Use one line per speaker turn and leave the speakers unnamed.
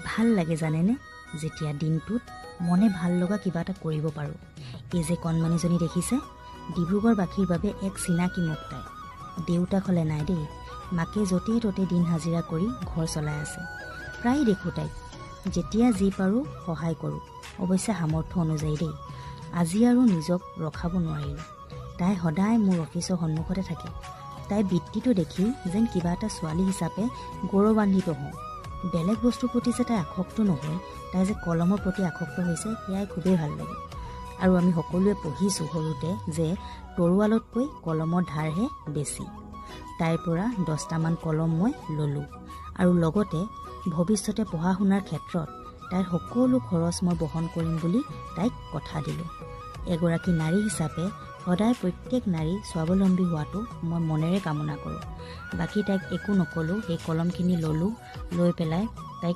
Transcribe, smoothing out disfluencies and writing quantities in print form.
ভাল লাগে জানেনে, যেতিয়া দিনটোত মনে ভাল লগা কিবা এটা কৰিব পাৰোঁ। এই যে কণমানিজনী দেখিছে, ডিব্ৰুগড়বাসীৰ বাবে এক চিনাকি মুখ তাই। দেউতাক হ'লে নাই দেই, মাকে য'তে ত'তে দিন হাজিৰা কৰি ঘৰ চলাই আছে। প্ৰায় দেখোঁ তাইক, যেতিয়া যি পাৰোঁ সহায় কৰোঁ, অৱশ্যে সামৰ্থ্য অনুযায়ী দেই। আজি আৰু নিজক ৰখাব নোৱাৰিলোঁ। তাই সদায় মোৰ অফিচৰ সন্মুখতে থাকে। তাইৰ বৃত্তিটো দেখি যেন কিবা এটা ছোৱালী হিচাপে গৌৰৱান্বিত হওঁ। বেলেগ বস্তুৰ প্ৰতি যে তাই আসক্ত নহয়, তাই যে কলমৰ প্ৰতি আসক্ত হৈছে, সেয়াই খুবেই ভাল লাগে। আৰু আমি সকলোৱে পঢ়িছোঁ সৰুতে যে তৰোৱালতকৈ কলমৰ ধাৰহে বেছি। তাইৰ পৰা 10টামান কলম মই ল'লোঁ আৰু লগতে ভৱিষ্যতে পঢ়া শুনাৰ ক্ষেত্ৰত তাইৰ সকলো খৰচ মই বহন কৰিম বুলি তাইক কথা দিলোঁ। এগৰাকী নাৰী হিচাপে সদায় প্ৰত্যেক নাৰী স্বাৱলম্বী হোৱাটো মই মনেৰে কামনা কৰোঁ। বাকী তাইক একো নকলোঁ, সেই কলমখিনি ল'লোঁ, লৈ পেলাই